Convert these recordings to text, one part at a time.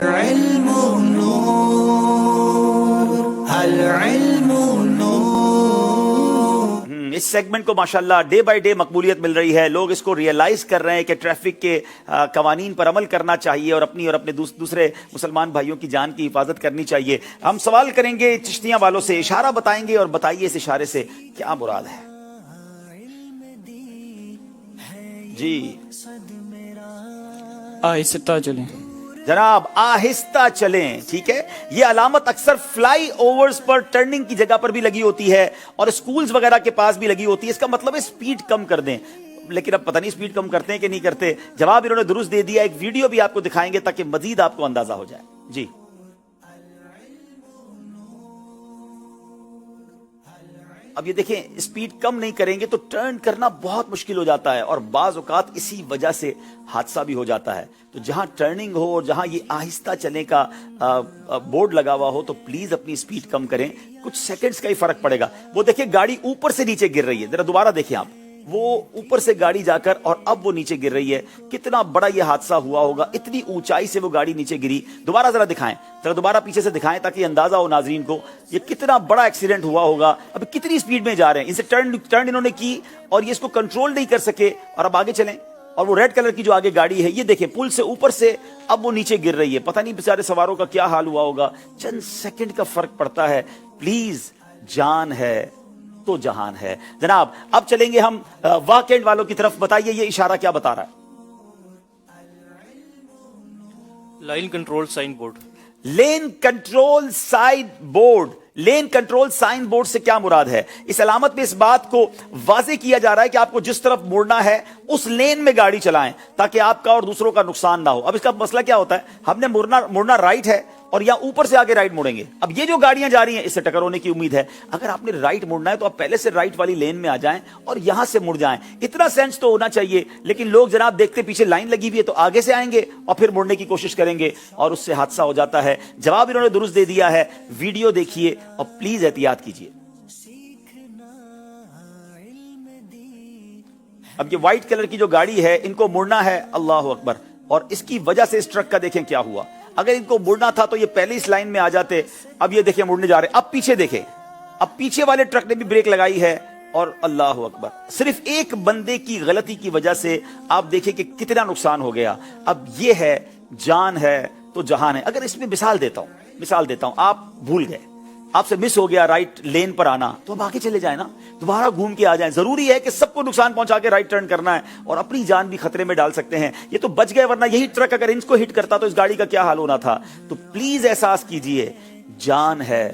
العلم نور العلم نور. اس سیگمنٹ کو ماشاءاللہ ڈے بائی ڈے مقبولیت مل رہی ہے. لوگ اس کو ریئلائز کر رہے ہیں کہ ٹریفک کے قوانین پر عمل کرنا چاہیے اور اپنی اور اپنے دوسرے مسلمان بھائیوں کی جان کی حفاظت کرنی چاہیے. ہم سوال کریں گے چشتیاں والوں سے, اشارہ بتائیں گے اور بتائیے اس اشارے سے کیا مراد ہے. جی آہستہ چلیں جناب, آہستہ چلیں. ٹھیک ہے, یہ علامت اکثر فلائی اوورز پر ٹرننگ کی جگہ پر بھی لگی ہوتی ہے اور اسکولز وغیرہ کے پاس بھی لگی ہوتی ہے. اس کا مطلب ہے سپیڈ کم کر دیں. لیکن اب پتہ نہیں سپیڈ کم کرتے ہیں کہ نہیں کرتے. جواب انہوں نے درست دے دیا. ایک ویڈیو بھی آپ کو دکھائیں گے تاکہ مزید آپ کو اندازہ ہو جائے. جی اب یہ دیکھیں, سپیڈ کم نہیں کریں گے تو ٹرن کرنا بہت مشکل ہو جاتا ہے اور بعض اوقات اسی وجہ سے حادثہ بھی ہو جاتا ہے. تو جہاں ٹرننگ ہو اور جہاں یہ آہستہ چلنے کا بورڈ لگا ہوا ہو تو پلیز اپنی سپیڈ کم کریں. کچھ سیکنڈز کا ہی فرق پڑے گا. وہ دیکھیں گاڑی اوپر سے نیچے گر رہی ہے, ذرا دوبارہ دیکھیں آپ. وہ اوپر سے گاڑی جا کر اور اب وہ نیچے گر رہی ہے. کتنا بڑا یہ حادثہ ہوا ہوگا, اتنی اونچائی سے وہ گاڑی نیچے گری. دوبارہ ذرا دکھائیں, ذرا دوبارہ پیچھے سے دکھائیں تاکہ اندازہ ہو ناظرین کو یہ کتنا بڑا ایکسیڈنٹ ہوا ہوگا. اب کتنی سپیڈ میں جا رہے ہیں, ان سے ٹرن انہوں نے کی اور یہ اس کو کنٹرول نہیں کر سکے اور اب آگے چلیں. اور وہ ریڈ کلر کی جو آگے گاڑی ہے یہ دیکھیں پل سے اوپر سے اب وہ نیچے گر رہی ہے. پتہ نہیں بیچارے سواروں کا کیا حال ہوا ہوگا. چند سیکنڈ کا فرق پڑتا ہے. پلیز, جان ہے تو جہان ہے. جناب اب چلیں گے ہم واقعینڈ والوں کی طرف. بتائیے یہ اشارہ کیا بتا رہا ہے. Line control sign board. Lane control sign board. Lane control sign board سے کیا مراد ہے؟ اس علامت میں اس بات کو واضح کیا جا رہا ہے کہ آپ کو جس طرف مڑنا ہے اس لین میں گاڑی چلائیں تاکہ آپ کا اور دوسروں کا نقصان نہ ہو. اب اس کا مسئلہ کیا ہوتا ہے, ہم نے مڑنا رائٹ ہے اور یہاں اوپر سے آگے رائٹ مڑیں گے. اب یہ جو گاڑیاں جا رہی ہیں اس سے ٹکر ہونے کی امید ہے. اگر آپ نے رائٹ مڑنا ہے تو آپ پہلے سے رائٹ والی لین میں آ جائیں اور یہاں سے مڑ جائیں. اتنا سینس تو ہونا چاہیے. لیکن لوگ جناب دیکھتے پیچھے لائن لگی ہوئی ہے تو آگے سے آئیں گے اور پھر مڑنے کی کوشش کریں گے اور اس سے حادثہ ہو جاتا ہے. جواب انہوں نے درست دے دیا ہے. ویڈیو دیکھیے اور پلیز احتیاط کیجیے. اب یہ وائٹ کلر کی جو گاڑی ہے ان کو مڑنا ہے, اللہ اکبر, اور اس کی وجہ سے اس ٹرک کا دیکھیں کیا ہوا. اگر ان کو مڑنا تھا تو یہ پہلے اس لائن میں آ جاتے. اب یہ دیکھیں مڑنے جا رہے. اب پیچھے دیکھیں, اب پیچھے والے ٹرک نے بھی بریک لگائی ہے اور اللہ اکبر, صرف ایک بندے کی غلطی کی وجہ سے آپ دیکھیں کہ کتنا نقصان ہو گیا. اب یہ ہے جان ہے تو جہان ہے. اگر اس میں مثال دیتا ہوں, آپ بھول گئے, آپ سے مس ہو گیا رائٹ لین پر آنا, تو اب آگے چلے جائیں نا, دوبارہ گھوم کے آ جائیں. ضروری ہے کہ سب کو نقصان پہنچا کے رائٹ ٹرن کرنا ہے اور اپنی جان بھی خطرے میں ڈال سکتے ہیں. یہ تو بچ گئے, ورنہ یہی ٹرک اگر ان کو ہٹ کرتا تو اس گاڑی کا کیا حال ہونا تھا. تو پلیز احساس کیجئے, جان ہے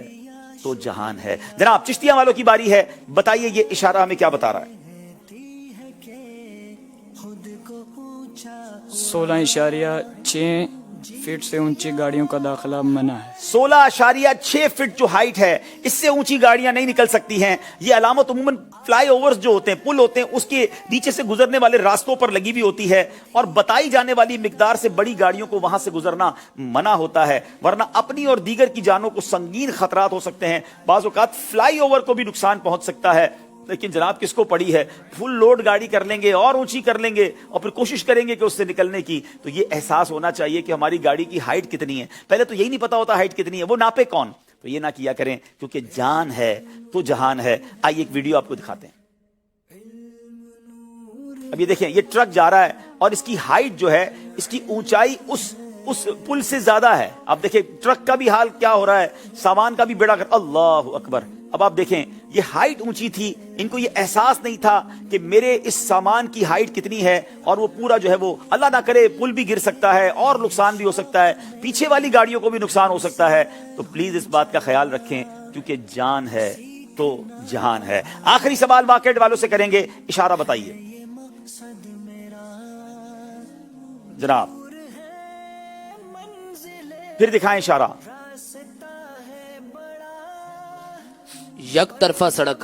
تو جہان ہے. جناب چشتیاں والوں کی باری ہے. بتائیے یہ اشارہ ہمیں کیا بتا رہا ہے. 16.6 فٹ سے اونچی گاڑیوں کا داخلہ منع ہے. 16.6 فٹ جو ہائٹ ہے اس سے اونچی گاڑیاں نہیں نکل سکتی ہیں. یہ علامت عموماً فلائی اوورز جو ہوتے ہیں, پل ہوتے ہیں, اس کے نیچے سے گزرنے والے راستوں پر لگی ہوئی ہوتی ہے اور بتائی جانے والی مقدار سے بڑی گاڑیوں کو وہاں سے گزرنا منع ہوتا ہے, ورنہ اپنی اور دیگر کی جانوں کو سنگین خطرات ہو سکتے ہیں. بعض اوقات فلائی اوور کو بھی نقصان پہنچ سکتا ہے. لیکن جناب کس کو پڑی ہے, فل لوڈ گاڑی کر لیں گے اور اونچی کر لیں گے اور پھر کوشش کریں گے کہ اس سے نکلنے کی. تو یہ احساس ہونا چاہیے کہ ہماری گاڑی کی ہائٹ کتنی ہے. پہلے تو یہی نہیں پتا ہوتا ہائٹ کتنی ہے, وہ ناپے کون. تو یہ نہ کیا کریں کیونکہ جان ہے تو جہان ہے. آئیے ایک ویڈیو آپ کو دکھاتے ہیں. اب یہ دیکھیں یہ ٹرک جا رہا ہے اور اس کی ہائٹ جو ہے, اس کی اونچائی اس پل سے زیادہ ہے. اب دیکھیں ٹرک کا بھی حال کیا ہو رہا ہے, سامان کا بھی بیڑا کر. اللہ اکبر. اب آپ دیکھیں یہ ہائٹ اونچی تھی, ان کو یہ احساس نہیں تھا کہ میرے اس سامان کی ہائٹ کتنی ہے اور وہ پورا جو ہے وہ اللہ نہ کرے پل بھی گر سکتا ہے اور نقصان بھی ہو سکتا ہے, پیچھے والی گاڑیوں کو بھی نقصان ہو سکتا ہے. تو پلیز اس بات کا خیال رکھیں کیونکہ جان ہے تو جہان ہے. آخری سوال واقعیت والوں سے کریں گے, اشارہ بتائیے جناب, پھر دکھائیں اشارہ. یک طرفہ سڑک.